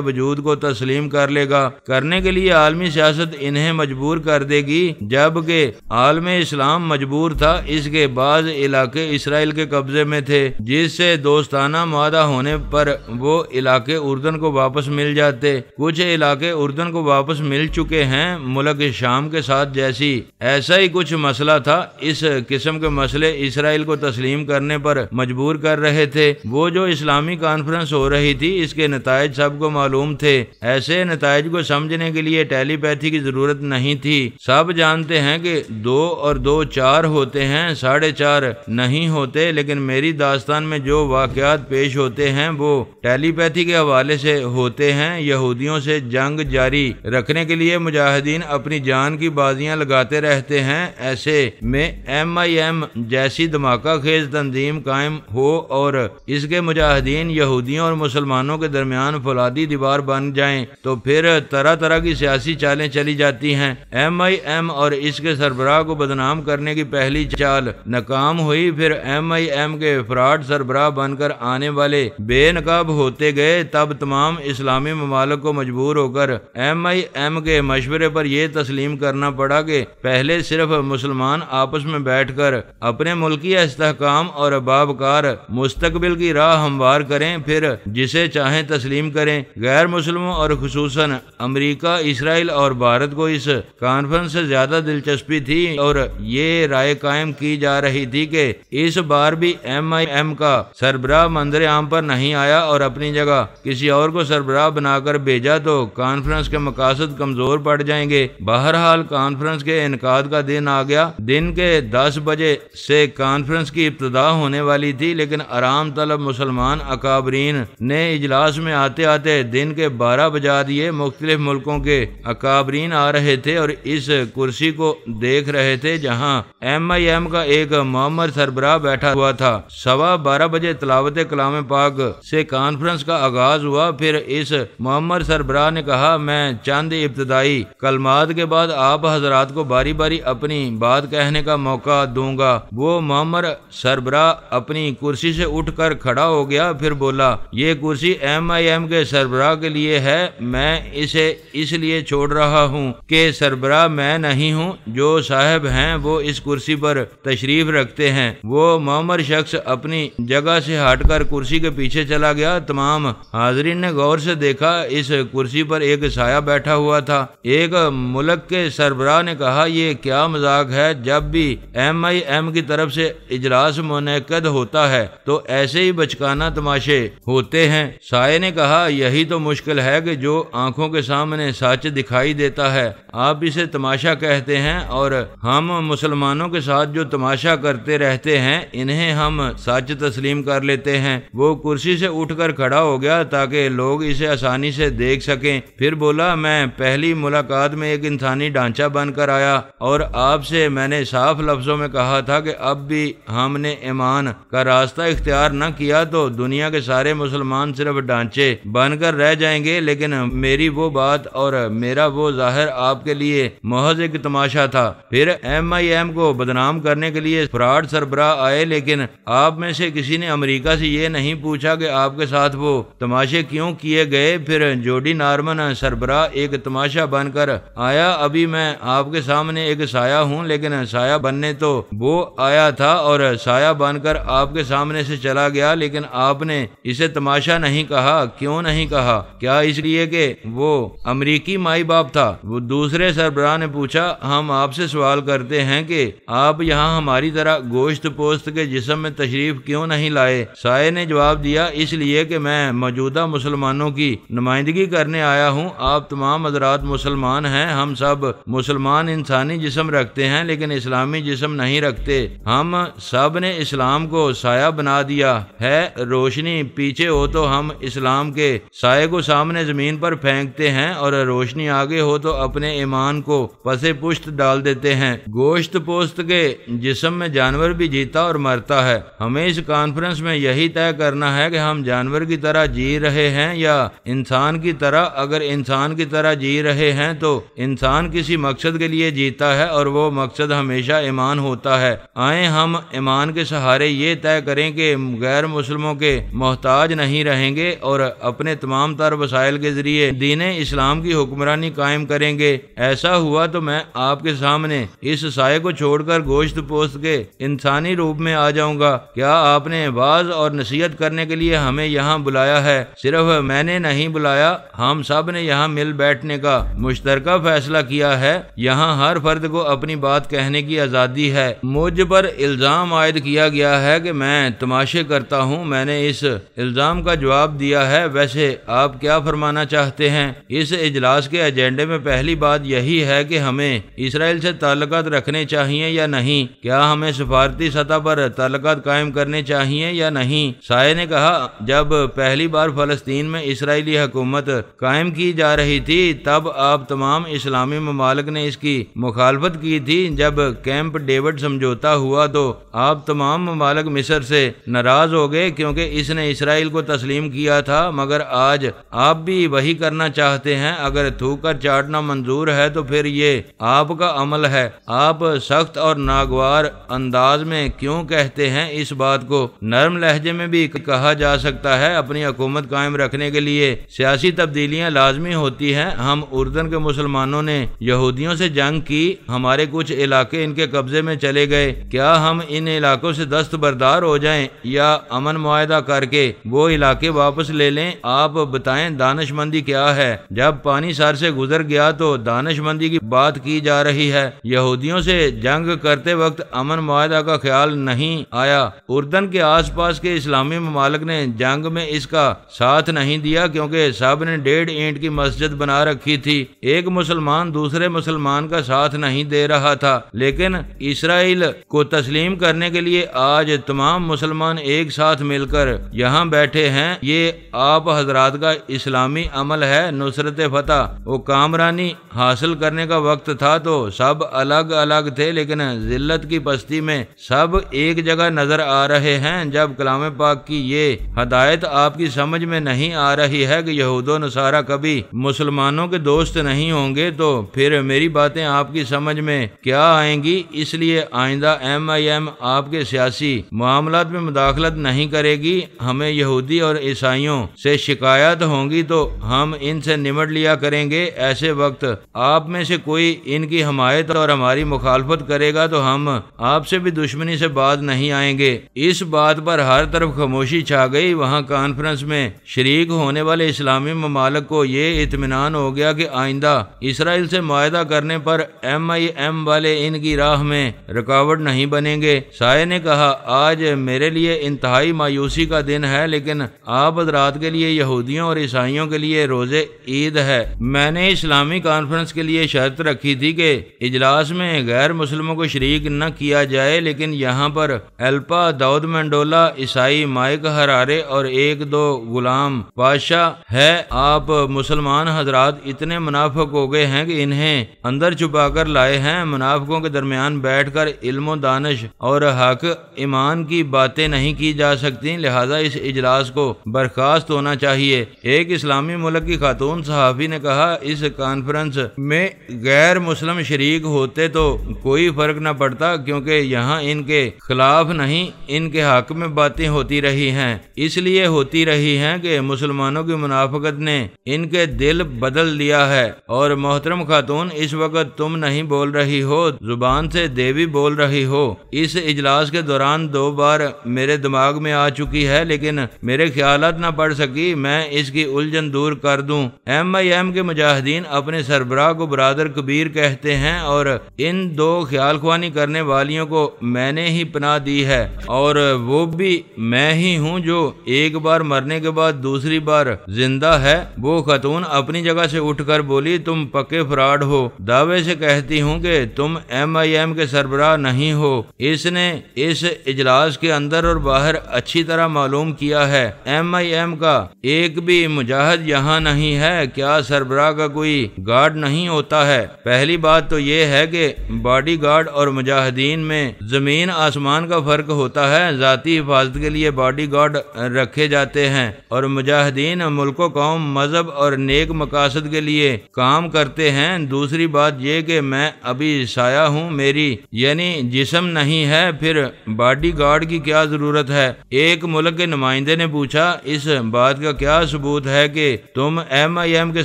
وجود کو تسلیم کر لے گا۔ کرنے کے لیے عالمی سیاست انہیں مجبور کر دے گی، جبکہ عالم اسلام مجبور تھا۔ اس کے بعض علاقے اسرائیل کے قبضے میں تھے، جس سے دوستانہ معاہدہ ہونے پر وہ علاقے اردن کو واپس مل جاتے۔ کچھ علاقے اردن کو واپس مل چکے ہیں، ملک شام کے ساتھ جیسی ایسا ہی کچھ مسئلہ تھا۔ اس قسم کے مسئلے اسرائیل کو تسلیم کرنے پر مجبور کر رہے تھے۔ وہ جو اسلامی کانفرنس ہو رہی تھی، اس کے نتائج سب کو معلوم تھے۔ ایسے نتائج کو سمجھنے کے لیے ٹیلی پیتھی کی ضرورت نہیں تھی۔ سب جانتے ہیں کہ 2 اور 2 4 ہوتے ہیں، 4.5 نہیں ہوتے، لیکن میری داستان میں جو واقعات پیش ہوتے ہیں وہ ٹیلی پیتھی کے حوالے سے ہوتے ہیں۔ یہودیوں سے سے جنگ جاری رکھنے کے لیے مجاہدین اپنی جان کی بازیاں لگاتے رہتے ہیں، ایسے میں MIM جیسی دھماکہ خیز تنظیم قائم ہو اور اس کے مجاہدین یہودیوں اور مسلمانوں کے درمیان فولادی دیوار بن جائیں تو پھر طرح طرح کی سیاسی چالیں چلی جاتی ہیں۔ MIM اور اس کے سربراہ کو بدنام کرنے کی پہلی چال ناکام ہوئی، پھر MIM کے افراد سربراہ بن کر آنے والے بے نقاب ہوتے گئے، تب تمام اسلامی ممالک کو مجبور ہو کر MIM کے مشورے پر یہ تسلیم کرنا پڑا کہ پہلے صرف مسلمان آپس میں بیٹھ کر اپنے ملکی استحکام اور باوقار مستقبل کی راہ ہموار کریں، پھر جسے چاہیں تسلیم کریں۔ غیر مسلموں اور خصوصاً امریکہ، اسرائیل اور بھارت کو اس کانفرنس سے زیادہ دلچسپی تھی اور یہ رائے قائم کی جا رہی تھی کہ اس بار بھی MIM کا سربراہ منظر عام پر نہیں آیا اور اپنی جگہ کسی اور کو سربراہ بنا کر بھیجا تو کانفرنس کے مقاصد کمزور پڑ جائیں گے۔ بہرحال کانفرنس کے انعقاد کا دن آ گیا۔ دن کے 10 بجے سے کانفرنس کی ابتدا ہونے والی تھی، لیکن آرام طلب مسلمان اکابرین نے اجلاس میں آتے آتے دن کے 12 بجا دیے۔ مختلف ملکوں کے اکابرین آ رہے تھے اور اس کرسی کو دیکھ رہے تھے جہاں MIM کا ایک معمر سربراہ بیٹھا ہوا تھا۔ 12:15 بجے تلاوت کلام پاک سے کانفرنس کا آغاز ہوا۔ پھر اس معمر سربراہ نے کہا، میں چند ابتدائی کلمات کے بعد آپ حضرات کو باری باری اپنی بات کہنے کا موقع دوں گا۔ وہ معمر سربراہ اپنی کرسی سے اٹھ کر کھڑا ہو گیا، پھر بولا، یہ کرسی MIM کے سربراہ کے لیے ہے، میں اسے اس لیے چھوڑ رہا ہوں کہ سربراہ میں نہیں ہوں، جو صاحب ہیں وہ اس کرسی پر تشریف رکھتے ہیں۔ وہ معمر شخص اپنی جگہ سے ہٹ کر کرسی کے پیچھے چلا گیا۔ تمام حاضرین نے غور سے دیکھا، اس کرسی پر ایک سایہ بیٹھا ہوا تھا۔ ایک ملک کے سربراہ نے کہا، یہ کیا مذاق ہے، جب بھی MIM کی طرف سے اجلاس منعقد ہوتا ہے تو ایسے ہی بچکانہ تماشے ہوتے ہیں۔ سائے نے کہا، یہی تو مشکل ہے کہ جو آنکھوں کے سامنے سچ دکھائی دیتا ہے آپ اسے تماشا کہتے ہیں، اور ہم مسلمانوں کے ساتھ جو تماشا کرتے رہتے ہیں انہیں ہم سچ تسلیم کر لیتے ہیں۔ وہ کرسی سے اٹھ کر کھڑا ہو گیا تاکہ لوگ اسے آسانی سے دیکھ سکیں، پھر بولا، میں پہلی ملاقات میں ایک انسانی ڈھانچہ بن کر آیا اور آپ سے میں نے صاف لفظوں میں کہا تھا کہ اب بھی ہم نے ایمان کا راستہ اختیار نہ کیا تو دنیا کے سارے مسلمان صرف ڈھانچے بن کر رہ جائیں گے، لیکن میری وہ بات اور میرا وہ ظاہر آپ کے لیے محض ایک تماشا تھا۔ پھر MIM کو بدنام کرنے کے لیے فراڈ سربراہ آئے، لیکن آپ میں سے کسی نے امریکہ سے یہ نہیں پوچھا کہ آپ کے ساتھ وہ تماشے کیوں کیے گئے۔ پھر جوڈی نارمن سربراہ ایک تماشا بن کر آیا، ابھی میں آپ کے سامنے ایک سایہ ہوں، لیکن سایہ بننے تو وہ آیا تھا اور سایہ بن کر آپ کے سامنے سے چلا گیا، لیکن آپ نے اسے تماشا نہیں کہا۔ کیوں نہیں کہا؟ کیا اس لیے کہ وہ امریکی مائی باپ تھا؟ وہ دوسرے سربراہ نے پوچھا، ہم آپ سے سوال کرتے ہیں کہ آپ یہاں ہماری طرح گوشت پوست کے جسم میں تشریف کیوں نہیں لائے؟ سائے نے جواب دیا، اس لیے کہ میں موجودہ مسلمانوں کی نمائندگی کرنے آیا ہوں۔ آپ تمام حضرات مسلمان ہیں، ہم سب مسلمان انسانی جسم رکھتے ہیں لیکن اسلامی جسم نہیں رکھتے۔ ہم سب نے اسلام کو سایہ بنا دیا ہے، روشنی پیچھے ہو تو ہم اسلام کے سائے کو سامنے زمین پر پھینکتے ہیں اور روشنی آگے ہو تو اپنے ایمان کو پسے پشت ڈال دیتے ہیں۔ گوشت پوست کے جسم میں جانور بھی جیتا اور مرتا ہے۔ ہمیں اس کانفرنس میں یہی طے کرنا ہے کہ ہم جانور کی طرح جی رہے ہیں یا انسان کی طرح۔ اگر انسان کی طرح جی رہے ہیں تو انسان کسی مقصد کے لیے جیتا ہے اور وہ مقصد ہمیشہ ایمان ہوتا ہے۔ آئیں ہم ایمان کے سہارے یہ طے کریں کہ غیر مسلموں کے محتاج نہیں رہیں گے اور اپنے تمام تر وسائل کے ذریعے دین اسلام کی حکمرانی قائم کریں گے۔ ایسا ہوا تو میں آپ کے سامنے اس سائے کو چھوڑ کر گوشت پوست کے انسانی روپ میں آ جاؤں گا۔ کیا آپ نے واعظ اور نصیحت کرنے کے لیے ہمیں یہاں بلایا ہے؟ صرف میں نے نہیں بلایا، ہم سب نے یہاں مل بیٹھنے کا مشترکہ فیصلہ کیا ہے۔ یہاں ہر فرد کو اپنی بات کہنے کی آزادی ہے۔ مجھ پر الزام عائد کیا گیا ہے کہ میں تماشے کرتا ہوں، میں نے اس الزام کا جواب دیا ہے۔ ویسے آپ کیا فرمانا چاہتے ہیں؟ اس اجلاس کے ایجنڈے میں پہلی بات یہی ہے کہ ہمیں اسرائیل سے تعلقات رکھنے چاہیے یا نہیں؟ کیا ہمیں سفارتی سطح پر تعلقات قائم کرنے چاہیے یا نہیں؟ سائے نے کہا، جب پہلی بار فلسطین میں اسرائیلی حکومت قائم کی جا رہی تھی تب آپ تمام اسلامی ممالک نے اس کی مخالفت کی تھی۔ جب کیمپ ڈیوڈ سمجھوتا ہوا تو آپ تمام ممالک مصر سے ناراض ہو گئے کیونکہ اس نے اسرائیل کو تسلیم کیا تھا، مگر آج آپ بھی وہی کرنا چاہتے ہیں۔ اگر تھوک کر چاٹنا منظور ہے تو پھر یہ آپ کا عمل ہے۔ آپ سخت اور ناگوار انداز میں کیوں کہتے ہیں؟ اس بات کو نرم لہجے میں بھی کہا جا سکتا ہے۔ اپنی حکومت قائم رکھنے کے لیے سیاسی تبدیلیاں لازمی ہوتی ہیں۔ ہم اردن کے مسلمانوں نے یہودیوں سے جنگ کی، ہمارے کچھ علاقے ان کے قبضے میں چلے گئے، کیا ہم ان علاقوں سے دستبردار ہو جائیں یا امن معاہدہ کر کے وہ علاقے واپس لے لیں؟ آپ بتائیں دانش مندی کیا ہے؟ جب پانی سر سے گزر گیا تو دانش مندی کی بات کی جا رہی ہے، یہودیوں سے جنگ کرتے وقت امن معاہدہ کا خیال نہیں آیا۔ اردن کے آس پاس کے اسلامی ممالک نے جنگ میں اس کا ساتھ نہیں دیا کیونکہ سب نے 1.5 اینٹ کی مسجد بنا رکھی تھی۔ ایک مسلمان دوسرے مسلمان کا ساتھ نہیں دے رہا تھا، لیکن اسرائیل کو تسلیم کرنے کے لیے آج تمام مسلمان ایک ساتھ مل کر یہاں بیٹھے ہیں۔ یہ آپ حضرات کا اسلامی عمل ہے۔ نصرت فتح و کامرانی حاصل کرنے کا وقت تھا تو سب الگ الگ تھے، لیکن ذلت کی پستی میں سب ایک جگہ نظر آ رہے ہیں۔ جب کلام پاک کی یہ ہدایت آپ کی سمجھ میں نہیں آ رہی ہے کہ یہود و نصارہ کبھی مسلمانوں کے دوست نہیں ہوں گے تو پھر میری باتیں آپ کی سمجھ میں کیا آئیں گی؟ اس لیے آئندہ MIM آپ کے سیاسی معاملات میں مداخلت نہیں کرے گی۔ ہمیں یہودی اور عیسائیوں سے شکایت ہوں گی تو ہم ان سے نمٹ لیا کریں گے۔ ایسے وقت آپ میں سے کوئی ان کی حمایت اور ہماری مخالفت کرے گا تو ہم آپ سے بھی دشمنی سے باز نہیں آئیں گے۔ اس بات پر ہر طرف خاموشی چھا گئی۔ وہاں کانفرنس میں شریک ہونے والے اسلامی ممالک کو یہ اطمینان ہو گیا کہ آئندہ اسرائیل سے معاہدہ کرنے پر MIM والے ان کی راہ میں رکاوٹ نہیں بنیں گے۔ سائے نے کہا، آج میرے لیے انتہائی مایوسی کا دن ہے، لیکن آپ حضرات کے لیے یہودیوں اور عیسائیوں کے لیے روز عید ہے۔ میں نے اسلامی کانفرنس کے لیے شرط رکھی تھی کہ اجلاس میں غیر مسلموں کو شریک نہ کیا جائے، لیکن یہاں پر الپا داؤد منڈولا، عیسائی مائک ہرارے اور 1-2 غلام بادشاہ ہے۔ آپ مسلمان حضرات اتنے منافق ہو گئے ہیں کہ انہیں اندر چھپا کر لائے ہیں۔ منافقوں کے درمیان بیٹھ کر علم و دانش اور حق ایمان کی باتیں نہیں کی جا سکتی، لہذا اس اجلاس کو برخاست ہونا چاہیے۔ ایک اسلامی ملک کی خاتون صحافی نے کہا، اس کانفرنس میں غیر مسلم شریک ہوتے تو کوئی فرق نہ پڑتا کیونکہ یہاں ان کے خلاف نہیں، ان کے حق میں باتیں ہوتی رہی ہیں۔ اس لیے ہوتی رہی ہیں کہ مسلمانوں کی منافقت نے ان کے دل بدل دیا ہے۔ اور محترم خاتون، اس وقت تم نہیں بول رہی ہو، زبان سے دیوی بول رہی ہو۔ اس اجلاس کے دوران 2 بار میرے دماغ میں آ چکی ہے، لیکن میرے خیالات نہ پڑ سکی۔ میں اس کی الجھن دور کر دوں۔ MIM کے مجاہدین اپنے سربراہ کو برادر کبیر کہتے ہیں اور ان 2 خیال خوانی کرنے والیوں کو میں نے ہی پناہ دی ہے، اور وہ بھی میں ہی ہوں جو ایک بار مرنے کے بعد دوسری بار زندہ ہے۔ وہ خاتون اپنی جگہ سے اٹھ کر بولی، تم پکے فراڈ ہو، دعوے سے کہتی ہوں کہ تم MIM کے سربراہ نہیں ہو۔ اس نے اس اجلاس کے اندر اور باہر اچھی طرح معلوم کیا ہے، MIM کا ایک بھی مجاہد یہاں نہیں ہے۔ کیا سربراہ کا کوئی گارڈ نہیں ہوتا ہے؟ پہلی بات تو یہ ہے کہ باڈی گارڈ اور مجاہدین میں زمین آسمان کا فرق ہوتا ہے۔ ذاتی حفاظت کے لیے باڈی گارڈ رکھے جاتے ہیں اور مجاہدین ملک و قوم، مذہب اور نیک مقاصد کے لیے کام کرتے ہیں۔ دوسری بات یہ کہ میں ابھی سایہ ہوں، میری یعنی جسم نہیں ہے، پھر باڈی گارڈ کی کیا ضرورت ہے؟ ایک ملک کے نمائندے نے پوچھا، اس بات کا کیا ثبوت ہے کہ تم MIM کے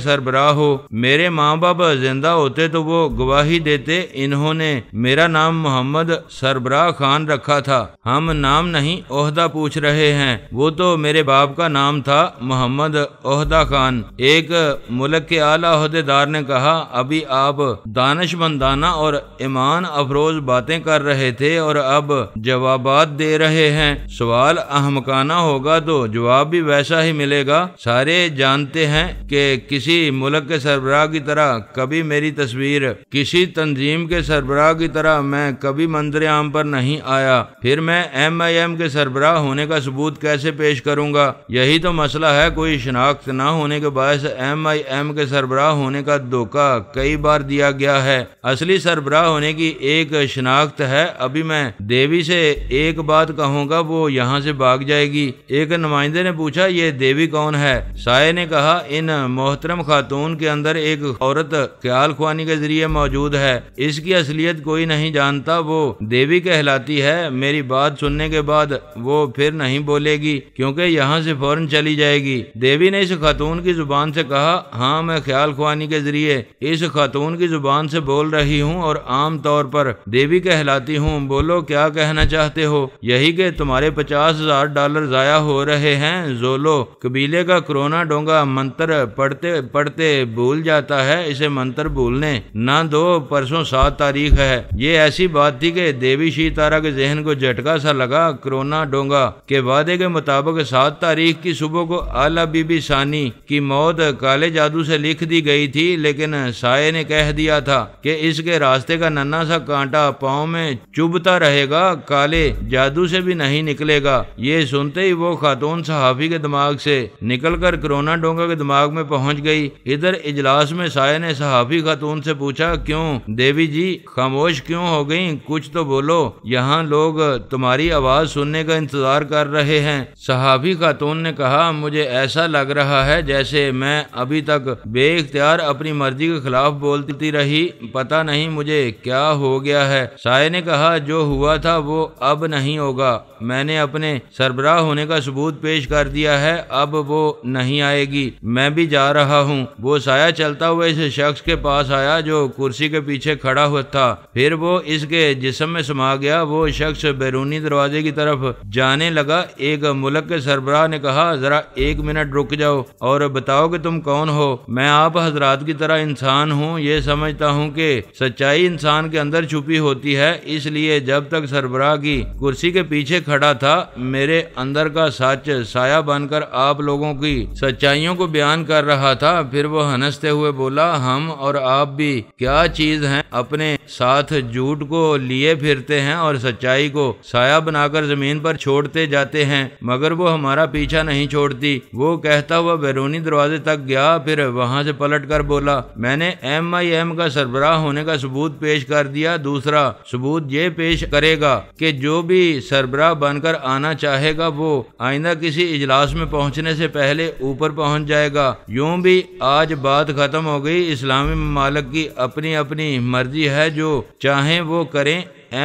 سربراہ ہو؟ میرے ماں باپ زندہ ہوتے تو وہ گواہی دیتے۔ انہوں نے میرا نام محمد سربراہ خان رکھا تھا۔ ہم نام نہیں عہدہ پوچھ رہے ہیں، وہ تو میرے باپ کا نام تھا، محمد عہدہ خان۔ ایک ملک کے اعلیٰ عہدے دار نے کہا، ابھی آپ دانش مندانہ اور ایمان افروز باتیں کر رہے تھے اور اب جوابات دے رہے ہیں۔ سوال احمقانہ ہوگا تو جواب بھی ویسا ہی ملے گا۔ سارے جانتے ہیں کہ کسی ملک کے سربراہ کی طرح کبھی میری تصویر، کسی تنظیم کے سربراہ کی طرح میں کبھی منظر عام پر نہیں آیا، پھر میں MIM کے سربراہ ہونے کا ثبوت کیسے پیش کروں گا؟ یہی تو مسئلہ ہے، کوئی شناخت نہ ہونے کے باعث MIM کے سربراہ ہونے کا دھوکہ کئی بار دیا گیا ہے۔ اصلی سربراہ ہونے کی ایک شناخت ہے۔ ابھی میں دیوی سے ایک بات کہوں گا، وہ یہاں سے بھاگ جائے گی۔ ایک نمائندے نے پوچھا، یہ دیوی کون ہے؟ سائے نے کہا، ان محترم خاتون کے اندر ایک عورت خیال خوانی کے ذریعے موجود ہے، اس کی اصلیت کوئی نہیں جانتا، وہ دیوی کہلاتی ہے۔ میری بات سننے کے بعد وہ پھر نہیں بولے گی کیونکہ یہاں سے فوراً چلی جائے گی۔ دیوی نے اس خاتون کی زبان سے کہا، ہاں میں خیال خوانی کے ذریعے اس خاتون کی زبان سے بول رہی ہوں اور عام طور پر دیوی کہلاتی ہوں۔ بولو کیا کہنا چاہتے ہو؟ یہی کہ تمہارے $50,000 ضائع ہو رہے ہیں۔ زولو قبیلے کا کرونا ڈونگا منتر پڑھتے پڑھتے بھول جاتا ہے، اسے منتر بھولنے نہ دو۔ پرسوں 7 تاریخ ہے۔ یہ ایسی بات تھی کہ دیوی شی تارا کے ذہن کو جھٹکا سا لگا۔ کرونا ڈونگا کے وعدے کے مطابق 7 تاریخ کی صبح کو اعلیٰ بی بی ثانی کی موت کالے جادو سے لکھ دی گئی تھی، لیکن سائے نے کہہ دیا تھا کہ اس کے راستے کا ننھا سا کانٹا پاؤں میں چبھتا رہے گا، کالے جادو سے بھی نہیں نکلے گا۔ یہ سنتے ہی وہ خاتون صحافی کے دماغ سے نکل کر کرونا ڈونگا کے دماغ میں پہنچ گئی۔ ادھر اجلاس میں سائے نے صحافی خاتون سے پوچھا، کیوں دیوی جی خاموش کیوں ہو گئیں؟ کچھ تو بولو، یہاں لوگ تمہاری آواز سننے کا انتظار کر رہے ہیں۔ صحافی خاتون نے کہا، مجھے ایسا لگ رہا ہے جیسے میں ابھی تک بے اختیار اپنی مرضی کے خلاف بولتی رہی، پتہ نہیں مجھے کیا ہو گیا ہے۔ سائے نے کہا، جو ہوا تھا وہ اب نہیں ہوگا، میں نے اپنے سربراہ ہونے کا ثبوت پیش کر دیا ہے، اب وہ نہیں آئے گی، میں بھی جا رہا ہوں۔ وہ سایہ چلتا ہوا اس شخص کے پاس آیا جو کرسی کے پیچھے کھڑا ہوا تھا، پھر وہ اس کے جسم میں سما گیا۔ وہ شخص بیرونی دروازے کی طرف جانے لگا۔ ایک ملک کے سربراہ نے کہا، ذرا 1 منٹ رک جاؤ اور بتاؤ کہ تم کون ہو؟ میں آپ حضرات کی طرح انسان ہوں، یہ سمجھتا ہوں کہ سچائی انسان کے اندر چھپی ہوتی ہے، اس لیے جب تک سربراہ کی کرسی کے پیچھے کھڑا تھا میرے اندر کا سچ سایہ بن کر آپ لوگوں کی سچائیوں کو بیان کر رہا تھا۔ پھر وہ ہنستے ہوئے بولا، ہم اور آپ بھی کیا چیز ہیں، اپنے ساتھ جھوٹ کو لیے پھرتے ہیں اور سچائی کو سایہ بنا کر زمین پر چھوڑتے جاتے ہیں، مگر وہ ہمارا پیچھا نہیں چھوڑتی۔ وہ کہتا ہوا بیرونی دروازے تک گیا، پھر وہاں سے پلٹ کر بولا، میں نے MIM کا سربراہ ہونے کا ثبوت پیش کر دیا۔ دوسرا ثبوت یہ پیش کرے گا کہ جو بھی سربراہ بن کر آنا چاہے گا وہ آئندہ کسی اجلاس میں پہنچنے سے پہلے اوپر پہنچ جائے گا۔ یوں بھی آج بات ختم ہو گئی۔ اسلامی ممالک کی اپنی اپنی مرضی ہے، جو چاہیں وہ کریں۔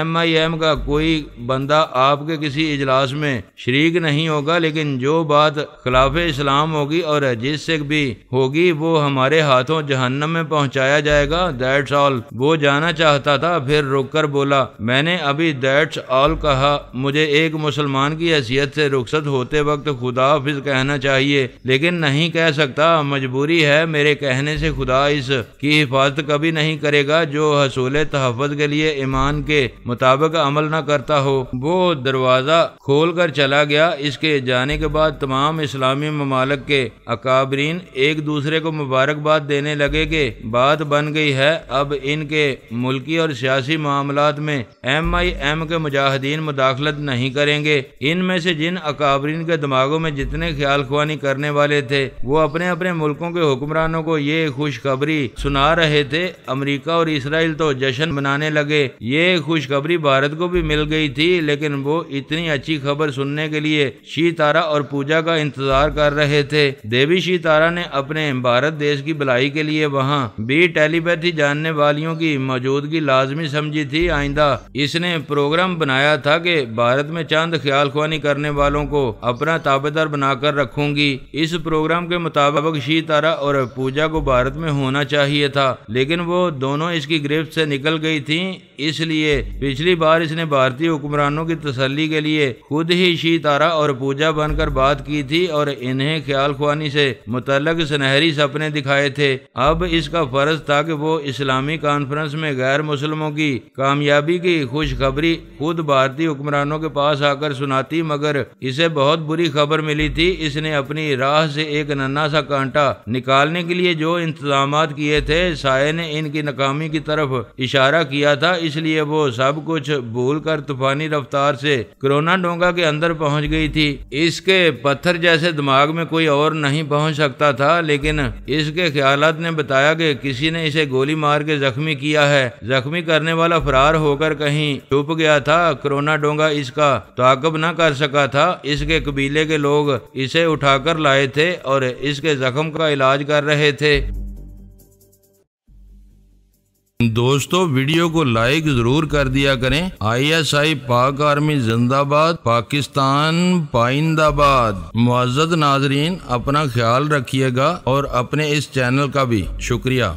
MIM کا کوئی بندہ آپ کے کسی اجلاس میں شریک نہیں ہوگا، لیکن جو بات خلاف اسلام ہوگی اور جس سے بھی ہوگی وہ ہمارے ہاتھوں جہنم میں پہنچایا جائے گا، دیٹس آل۔ وہ جانا چاہتا تھا، پھر رک کر بولا، میں نے ابھی دیٹس آل کہا، مجھے ایک مسلمان کی حیثیت سے رخصت ہوتے وقت خدا حافظ کہنا چاہیے، لیکن نہیں کہہ سکتا، مجبوری ہے۔ میرے کہنے سے خدا اس کی حفاظت کبھی نہیں کرے گا جو حصول تحفظ کے لیے ایمان کے مطابق عمل نہ کرتا ہو۔ وہ دروازہ کھول کر چلا گیا۔ اس کے جانے کے بعد تمام اسلامی ممالک کے اکابرین ایک دوسرے کو مبارکباد دینے لگے کہ بات بن گئی ہے، اب ان کے ملکی اور سیاسی معاملات میں MIM کے مجاہدین مداخلت نہیں کریں گے۔ ان میں سے جن اکابرین کے دماغوں میں جتنے خیال خوانی کرنے والے تھے وہ اپنے اپنے ملکوں کے حکمرانوں کو یہ خوشخبری سنا رہے تھے۔ امریکہ اور اسرائیل تو جشن منانے لگے۔ یہ خوشخبری بھارت کو بھی مل گئی تھی، لیکن وہ اتنی اچھی خبر سننے کے لیے شی تارا اور پوجا کا انتظار کر رہے تھے۔ دیوی شی تارا نے اپنے بھارت دیش کی بھلائی کے لیے وہاں بھی ٹیلی پیتھی جاننے والیوں کی موجودگی لازمی سمجھی تھی۔ آئندہ اس نے پروگرام بنایا تھا کہ بھارت میں چند خیال خوانی کرنے والوں کو اپنا تابعدار بنا کر رکھوں گی۔ اس پروگرام کے مطابق شی تارا اور پوجا کو بھارت میں ہونا چاہیے تھا، لیکن وہ دونوں اس کی گرفت سے نکل گئی تھیں، اس لیے پچھلی بار اس نے بھارتی حکمرانوں کی تسلی کے لیے خود ہی شی تارا اور پوجا بن کر بات کی تھی اور انہیں خیال خوانی سے متعلق سنہری سپنے دکھائے تھے۔ اب اس کا فرض تھا کہ وہ اسلامی کانفرنس میں غیر مسلموں کی کامیابی کی خوشخبری خود بھارتی حکمرانوں کے پاس آ کر سناتی، مگر اسے بہت بری خبر ملی تھی۔ اس نے اپنی راہ سے ایک ننھا سا کانٹا نکالنے کے لیے جو انتظامات کیے تھے، سائے نے ان کی ناکامی کی طرف اشارہ کیا تھا، اس لیے وہ سب کچھ بھول کر طوفانی رفتار سے کرونا ڈونگا کے اندر پہنچ گئی تھی۔ اس کے پتھر جیسے دماغ میں کوئی اور نہیں پہنچ سکتا تھا، لیکن اس کے خیالات نے بتایا کہ کسی نے اسے گولی مار کے زخمی کیا ہے۔ زخمی کرنے والا فرار ہو کر کہیں چھپ گیا تھا۔ کرونا ڈونگا اس کا تعاقب نہ کر سکا تھا۔ اس کے قبیلے کے لوگ اسے اٹھا کر لائے تھے اور اس کے زخم کا علاج کر رہے تھے۔ دوستو، ویڈیو کو لائک ضرور کر دیا کریں۔ ISI پاک آرمی زندہ باد، پاکستان پائندہ باد۔ معزز ناظرین، اپنا خیال رکھیے گا اور اپنے اس چینل کا بھی شکریہ۔